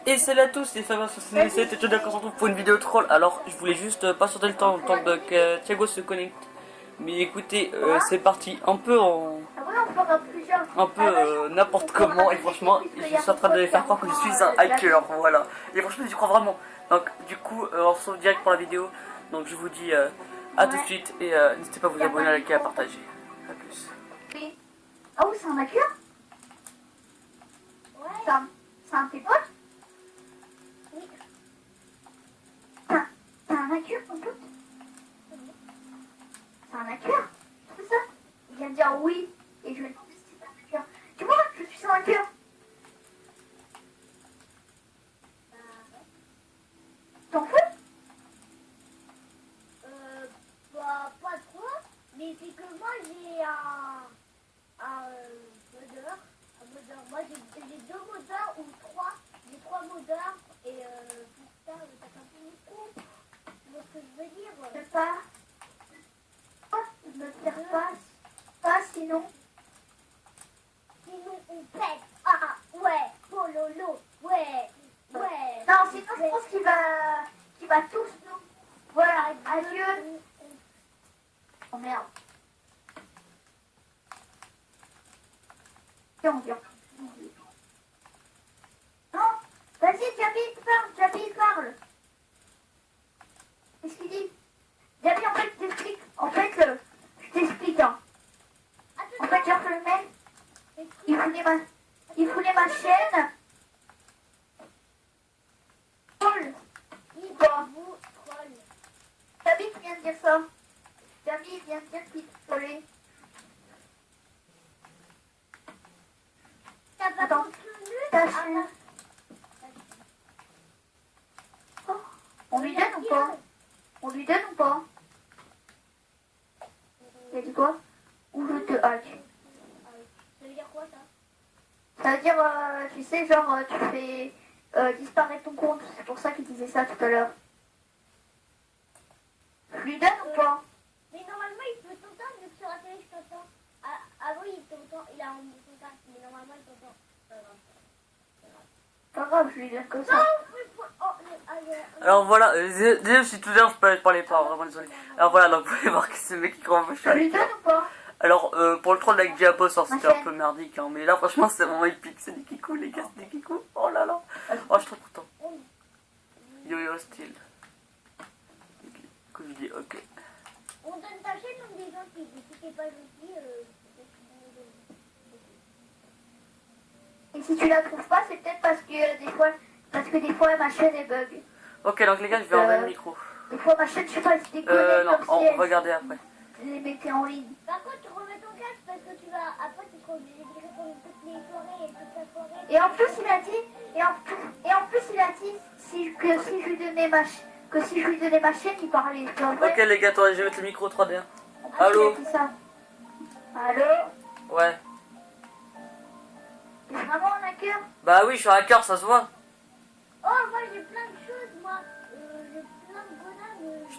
Et salut à tous, c'est Fabien67 et John, on se retrouve pour une vidéo troll. Alors, je voulais juste patienter le temps que Thiago se connecte. Mais écoutez, c'est parti un peu n'importe comment. Et franchement, je suis en train de faire croire que je suis un hacker, voilà. Et franchement, j'y crois vraiment. Donc, du coup, on se retrouve direct pour la vidéo. Donc, je vous dis à tout de suite et n'hésitez pas à vous abonner, à liker, à partager. A plus. Ah oui, c'est un hacker? Ouais. C'est un tes potes? Oui. T'as un hacker, ton pote? C'est un hacker? C'est ça? Il vient de dire oui, et je vais demander si c'est un hacker. Tu vois, je suis un hacker. T'en fous? Bah, pas trop, mais c'est que moi j'ai modeur. Moi j'ai deux moteurs ou trois. J'ai trois moteurs et pour ça, ça fait un peu beaucoup. Tu vois ce que je veux dire? Je sais pas. Ne te tire pas, sinon. Sinon on pète. Ah ouais, pololo, ouais. Non, sinon je pense qu'il va tous nous. Voilà, adieu. Oh merde. Viens, viens. Non, vas-y, Jabi parle. Qu'est-ce qu'il dit? Jabi, en fait, je t'explique. En fait, je t'explique. Hein. En fait, genre, le mec, il voulait ma chaîne. Troll. Vous troll. Jabi qui vient de dire ça. Jabi vient de dire qu'il trollait. Attends, ta chaîne. Oh, on lui donne ou pas? On lui donne ou pas? Il a dit quoi? Ou je te hack. Ça veut dire quoi ça? Ça veut dire, tu sais, genre, tu fais disparaître ton compte. C'est pour ça qu'il disait ça tout à l'heure. Je lui donne ou pas? Mais normalement il peut t'entendre vu que sur la télé je t'entends. Avant il t'entend, il a un contact, mais normalement il t'entend. Pas grave, je lui donne comme ça. Alors voilà, déjà je suis tout à l'heure, je parlais pas, vraiment désolé. Alors voilà, donc vous pouvez voir que ce mec qui croit un Je lui donne ou pas? Alors pour le troll avec Diabos, hein, c'était un peu merdique, hein, mais là franchement c'est vraiment épique, c'est des kikou les gars, c'est des kikou, oh là là. Oh je suis trop content. Yo style. Comme je dis, ok. On donne ta chaîne comme des gentils, mais si t'es pas gentil, Et si tu la trouves pas, c'est peut-être parce que des fois ma chaîne est bug. Ok, donc les gars, je vais enlever le micro. Des fois ma chaîne, je sais pas, elle se déconnecte Non, comme on si va regarder après. elle les mettait en ligne. Par contre, tu remets ton casque parce que tu vas. Après, tu seras obligé de répondre toutes les soirées et toute la soirée. Et en plus, il a dit, que si je lui donnais ma chaîne, il parlait. C'est pas vrai? Ok, les gars, attends, je vais mettre le micro 3D. En plus, Allô? il a dit ça. Allô? Ouais. T'es vraiment un hacker? Bah oui, je suis un hacker, ça se voit. Oh, moi j'ai plein de choses, moi. J'ai plein de bonhommes. Je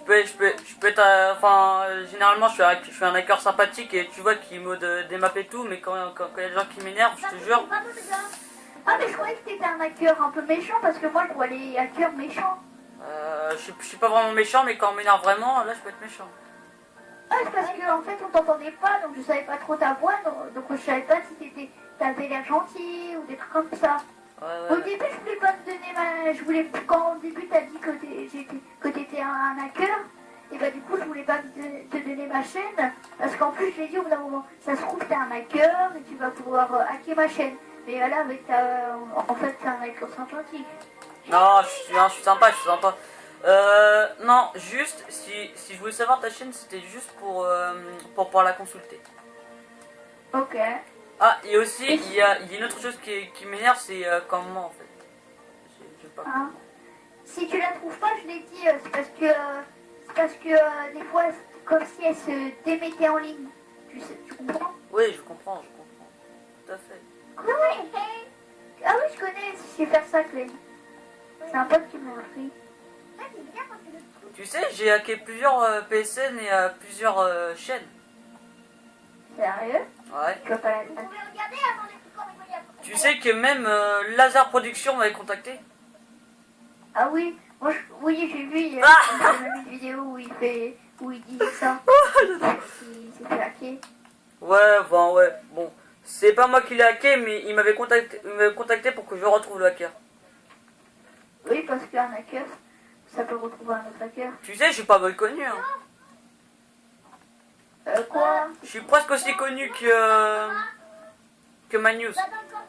peux être. Enfin, généralement, je suis un hacker sympathique et tu vois qui mode démap et tout, mais quand il y a des gens qui m'énervent, je te jure. Ah, mais je croyais que t'étais un hacker un peu méchant parce que moi je vois les hackers méchants. Je suis pas vraiment méchant, mais quand on m'énerve vraiment, là, je peux être méchant. Ah, c'est parce que en fait on t'entendait pas, donc je savais pas trop ta voix, donc je savais pas si t'avais l'air gentil ou des trucs comme ça. Au début, je voulais pas te donner quand au début t'as dit que t'étais un hacker, et bah du coup je voulais pas te donner ma chaîne, parce qu'en plus je l'ai dit au bout d'un moment, ça se trouve t'es un hacker et tu vas pouvoir hacker ma chaîne. Mais là, en fait t'es un hacker sympathique. Non, je suis sympa, non, juste, si je voulais savoir ta chaîne, c'était juste pour pouvoir la consulter. Ok. Ah, et aussi, il y a une autre chose qui m'énerve, c'est comment en fait. Je sais pas. Ah. Si tu la trouves pas, je l'ai dit, c'est parce que des fois, c'est comme si elle se démettait en ligne. Tu comprends? Oui, je comprends. Tout à fait. Ah oui, je connais, je sais faire ça, Clem. C'est un pote qui m'a appris. Tu sais, j'ai hacké plusieurs PSN et plusieurs chaînes. Sérieux? Ouais. Tu vas pas la... Vous pouvez regarder avant les trucs comme il y a. Tu sais que même Laser Production m'avait contacté. Ah oui, moi, oui, j'ai vu, il y a une vidéo où il dit ça. Il s'est fait hacker. Ouais, enfin, ouais, bon. C'est pas moi qui l'ai hacké, mais il m'avait contacté pour que je retrouve le hacker. Oui, parce qu'un hacker, ça peut retrouver un autre hacker. Tu sais, je suis pas mal connu, hein. Quoi? Je suis presque aussi connu que Magnus. Bah, dans le coffre,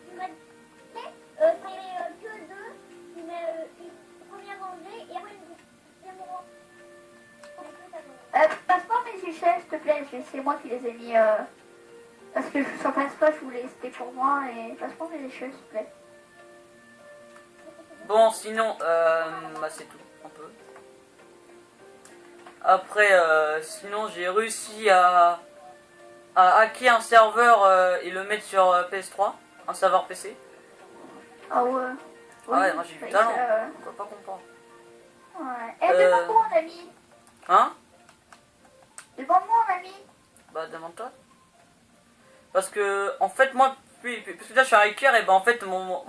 il m'a dit, c'est que deux, il met une première rangée et après une deuxième rangée. Passe-moi mes échelles, s'il te plaît, c'est moi qui les ai mis. Parce que sans passe-pas, je voulais, c'était pour moi, et passe-moi mes échelles, s'il te plaît. Bon, sinon, bah, c'est tout, un peu. Après, sinon, j'ai réussi à hacker un serveur et le mettre sur PS3, un serveur PC. Ah ouais. Ah ouais, moi j'ai du talent, ça, pourquoi pas comprendre. Ouais. Eh, demande-moi, mon ami. Hein? Demande-moi, mon ami. Bah, demande-toi. Parce que, en fait, moi, parce que là, je suis un hacker, et ben en fait, mon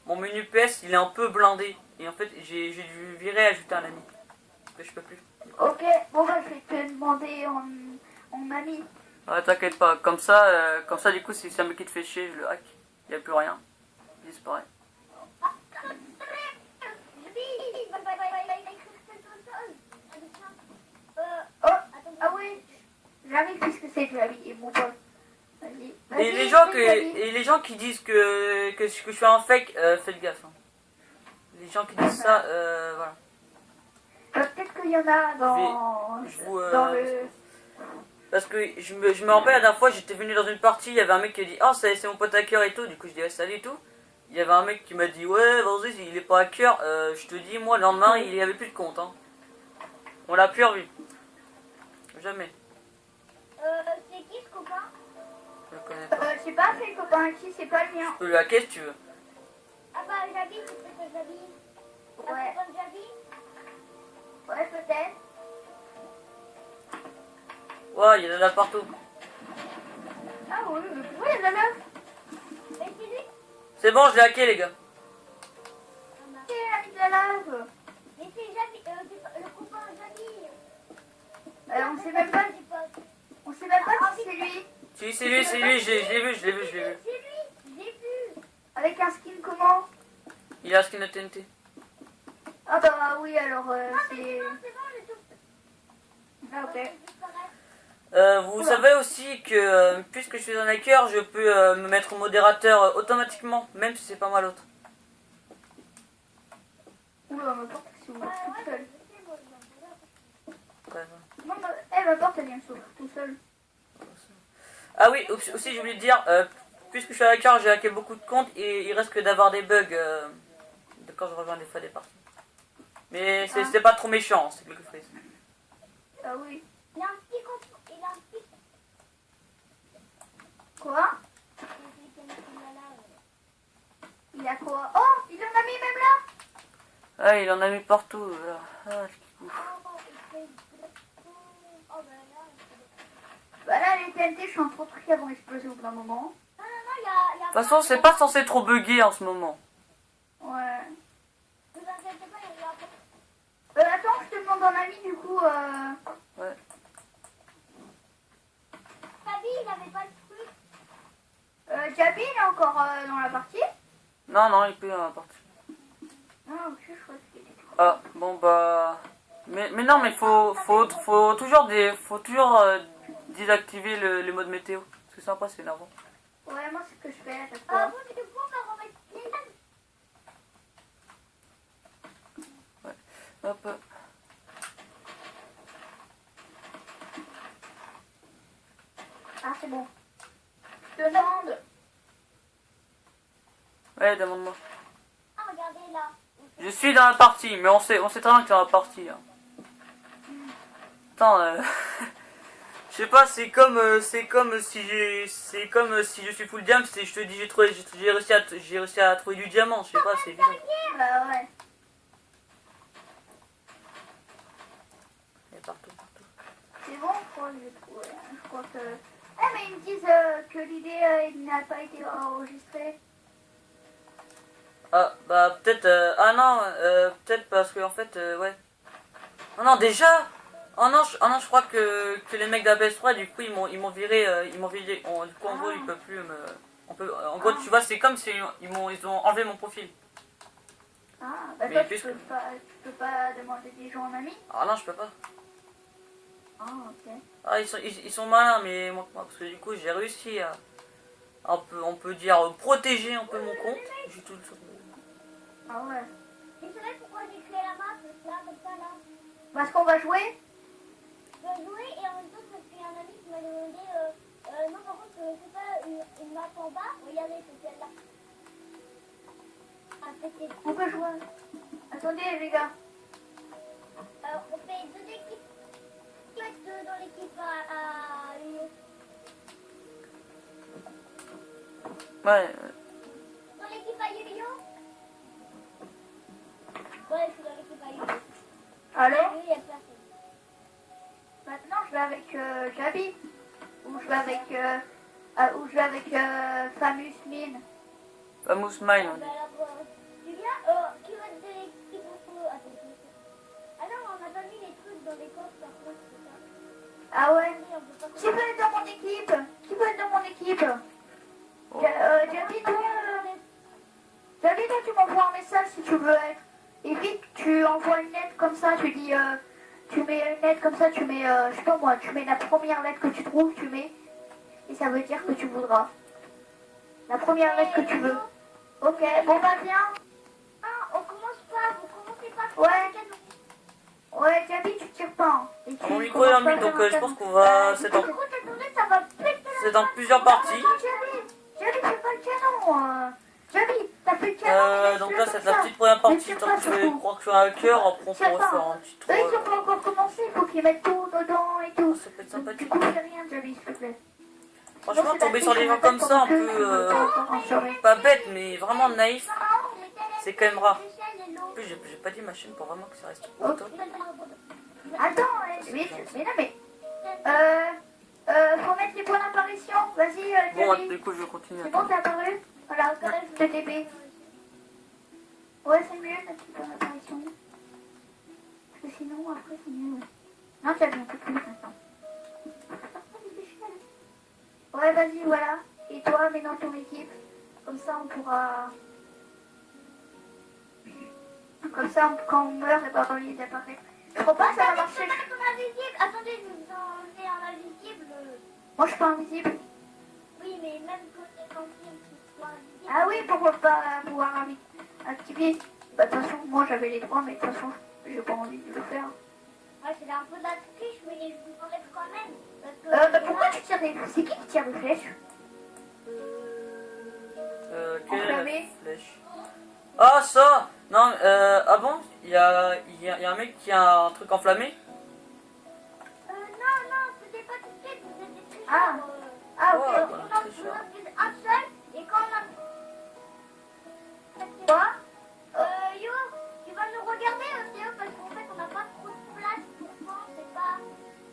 menu PS, il est un peu blindé. Et en fait, j'ai dû virer et ajouter un ami. Que je peux plus. Ok, bon, bah, je vais te demander en ami. Ouais, t'inquiète pas. Comme ça, du coup, si c'est un mec qui te fait chier, je le hack. Il n'y a plus rien. Il disparaît. Oh, ah oui, j'arrive puisque c'est Javi et mon pote. Vas-y. Et Vas-y, les gens qui disent que je suis un fake, faites gaffe. Hein. Les gens qui disent ça, voilà. peut-être qu'il y en a dans le... Parce que je me rappelle la dernière fois, j'étais venu dans une partie, il y avait un mec qui a dit « Oh, c'est mon pote hacker et tout », du coup je dis ouais, « Salut et tout ». Il y avait un mec qui m'a dit « Ouais, vas-y, il est pas hacker, je te dis, moi, le lendemain, il y avait plus de compte. Hein. » On l'a plus revu. Jamais. C'est qui ce copain? Je le connais pas. je sais pas, c'est le copain qui, c'est pas le mien. Tu peux le hacker si tu veux. Ah bah Javi, c'est peut-être Javi. Ouais. La copain de Javi? Ouais, peut-être. Ouais, il y en a partout. Ah oui, mais pourquoi il y en a là? Mais c'est lui? C'est bon, je l'ai hacké, les gars. C'est l'ami de la lave. Mais c'est Javi, le copain de Javi. On sait même pas si c'est lui. Si, c'est lui, je l'ai vu. C'est lui, j'ai vu. Avec un skin comment? Il a un skin de TNT. Ah bah oui, alors C'est c'est... bon, j'ai tout. Ah ok. Vous savez aussi que puisque je suis un hacker, je peux me mettre modérateur automatiquement, même si c'est pas moi l'autre. Oula, ma porte elle s'ouvre toute seule. Ouais, Non, ma porte elle vient de s'ouvrir tout seul. ah oui, aussi j'ai oublié de dire, puisque je suis un hacker, j'ai hacké beaucoup de comptes et il risque d'avoir des bugs quand je rejoins des fois des parties. Mais c'est pas trop méchant, c'est quelque chose. Ah oui. Il a un petit compte. Il a un petit. Quoi? Il a quoi? Oh, il en a mis même là. Ah, il en a mis partout, là. Ah, c'est ouf. Bah là, les TNT, je suis en trop de trucs, elles vont exploser au bout d'un moment. Non, il y a. De toute façon, c'est pas censé trop bugger en ce moment. Ouais. Ne vous inquiétez pas, il y a. Attends, je te demande en ami du coup. Ouais. Javi, il avait pas le truc. Jabi, il est encore dans la partie? Non, il peut partir. Ah, ok, je crois qu'il était. Ah, bon bah... Mais non, mais faut toujours désactiver le mode météo. Parce que ça, après, c'est énervant. Ouais, moi, c'est ce que je fais à chaque Ah, fois. vous, du coup, on va remettre les dames. Ouais. Hop. Ah, c'est bon. Je te demande. Ouais, demande-moi. Ah, regardez là. Je suis dans la partie, mais on sait très bien que t'es dans la partie. Hein. Attends, je sais pas, c'est comme si je suis full diamant, je te dis j'ai réussi à trouver du diamant, je sais pas, c'est bizarre. Bah ouais. Il est partout. C'est bon, je crois que j'ai trouvé. Je crois que... Ah, mais ils me disent que l'idée n'a pas été enregistrée. Ah, bah peut-être... ah non, peut-être parce que en fait, ouais. Oh non, déjà. Oh non, je crois que les mecs d'ABS3, du coup, ils m'ont viré, du coup, en gros, ils peuvent plus me... en gros, tu vois, c'est comme si ils ont enlevé mon profil. Ah, bah Mais toi, puisque- tu peux pas demander des gens en ami. Ah non, je peux pas. Ah, ok. Ah, ils sont malins, mais moi, parce que du coup, j'ai réussi à, on peut dire, protéger un peu mon compte. J'ai tout sur Ah ouais. Et c'est vrai pourquoi j'ai créé la map, là, comme ça, là. Parce qu'on va jouer. Je vais jouer et en même temps, parce qu'il y a un ami qui m'a demandé, non, par contre, c'est pas une map en bas, regardez, c'est celle-là. Ah, c'était... On peut jouer. Attendez, les gars. on fait 2 équipes. Tu vas être dans l'équipe à Lyon. Ouais. Dans l'équipe à Lyon. Ouais, je suis dans l'équipe à Lyon. Alors, Lui, il y a personne. maintenant, je vais avec Jabi. Ou je vais avec Famous Mine. Famous Smile, on dit. Bah alors, tu viens, qui va être de l'équipe attends. Ah non, on n'a pas mis les trucs dans les coffres, par contre, c'est ça. Ah ouais. On peut pas Qui peut être dans mon équipe? Qui peut être dans mon équipe? Oh. Jabi, toi, tu m'envoies un message si tu veux être. Et vite, tu envoies une lettre comme ça, tu dis, tu mets une lettre comme ça, tu mets, je sais pas moi, tu mets la première lettre que tu trouves, tu mets, et ça veut dire que tu voudras. La première lettre que tu veux. Ok, bon bah viens. Ah, on commence pas, vous commencez pas. Ouais. Ouais, Jabi, tu tires pas. Hein. Et tu Mon micro est en commences pas mute, à donc faire un je pense canon. qu'on va... Écoute, attendez, ça va péter la C'est dans plusieurs parties. Jabi, fais pas le canon. Jabi, t'as fait le canon. Donc là, c'est la petite première partie. tire Tant pas que je vais surtout. croire que je suis un cœur, après on Tire pourra pas. faire un petit Eux, ils tour. ont pas encore commencé, il faut qu'ils mettent tout dedans et tout. Ça peut être Donc, du sympathique. coup, fais rien, Jabi, s'il te plaît. Franchement, Sinon, tomber c'est sur la des gens triche, comme on ça, un appelle peu... comme en soirée. pas bête, mais vraiment naïf. C'est quand même rare. l'échelle et l'eau. En plus, j'ai pas dit ma chaîne pour vraiment que ça reste Ok. au top. Attends, mais non, mais... faut mettre les points d'apparition. Vas-y, Bon, Jabi. du coup, je vais continuer. C'est bon, t'es apparu? Voilà, de TP. Ouais, c'est mieux, mettre les points d'apparition. Parce que sinon, après, c'est mieux, ouais. Non, t'as bien, on peut plus maintenant. Ouais, vas-y, voilà. Et toi, mets dans ton équipe. Comme ça, on pourra... Comme ça, quand on meurt, et ben, on y est d'apparaître. Je crois pas que ça va marcher. Attendez, je vous en ai un invisible. Moi, je suis pas invisible. Oui, mais même quand il soit invisible. Ah oui, pourquoi pas pouvoir activer. Bah, de toute façon, moi, j'avais les droits, mais de toute façon, j'ai pas envie de le faire. Ouais, c'est un peu de la triche, mais je vous enlève quand même. Bah, pourquoi tu tires des... C'est qui tire des flèches? Quelle est la Enflammé. flèche? Ah, ça! Non, ah bon? Il y a un mec qui a un truc enflammé? Non, c'était pas tout de suite, vous êtes des tricheurs. Ah. Ah, ok. Ouais, On en utilise un seul, et quand on a... Quoi? Yo, tu vas nous regarder, Théo, parce qu'en fait, on n'a pas trop de place pour toi, c'est pas...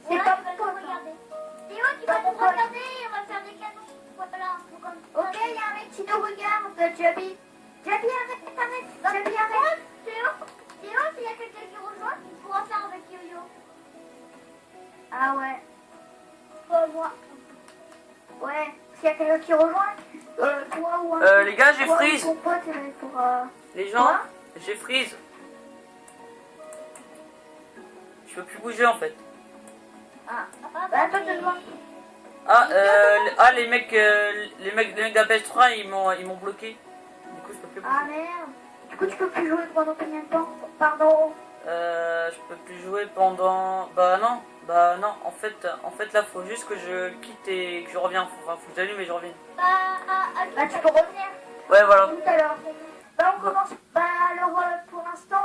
C'est Voilà, pas tu vas pour nous toi. regarder. Théo, tu vas Pas nous pour toi. regarder, et on va faire des canons. Voilà, faut comme ça. Ok, il y a un mec qui nous regarde, Jabi. Jabi, arrête. Jabi, arrête. Théo, s'il y a quelqu'un qui rejoint, tu pourras faire avec Yo-Yo. Ah ouais. Moi. Ouais. S'il y a quelqu'un qui rejoint, toi ou un... Les gars, j'ai toi ou freeze. ton pote, pour... Les gens, Quoi? j'ai freeze. Je peux plus bouger en fait. Ah. Bah, toi, tu dois... Les mecs d'APS3, ils m'ont bloqué. Du coup, je peux plus bouger. Ah merde. Du coup, tu peux plus jouer pendant combien de temps? Pardon. Je peux plus jouer pendant... Bah non, en fait là, faut juste que je quitte et que je reviens. Enfin, faut que j'allume et je reviens. Bah, tu peux revenir Ouais, voilà. tout à l'heure. Bah, on commence. Bah, alors, pour l'instant,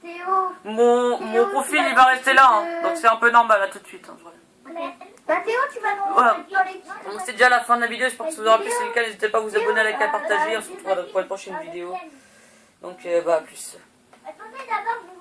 Théo... Mon profil, il va rester là, hein. Donc c'est un peu normal, là, tout de suite. Hein, je reviens. Bah, Théo, tu vas nous... Voilà. dans l'équipe. Donc c'est déjà la fin de la vidéo, j'espère que ça vous aura plu. Si c'est le cas, n'hésitez pas à vous abonner, à liker, à partager. On se retrouve pour la prochaine vidéo. Donc, bah, à plus. Attendez, d'abord, vous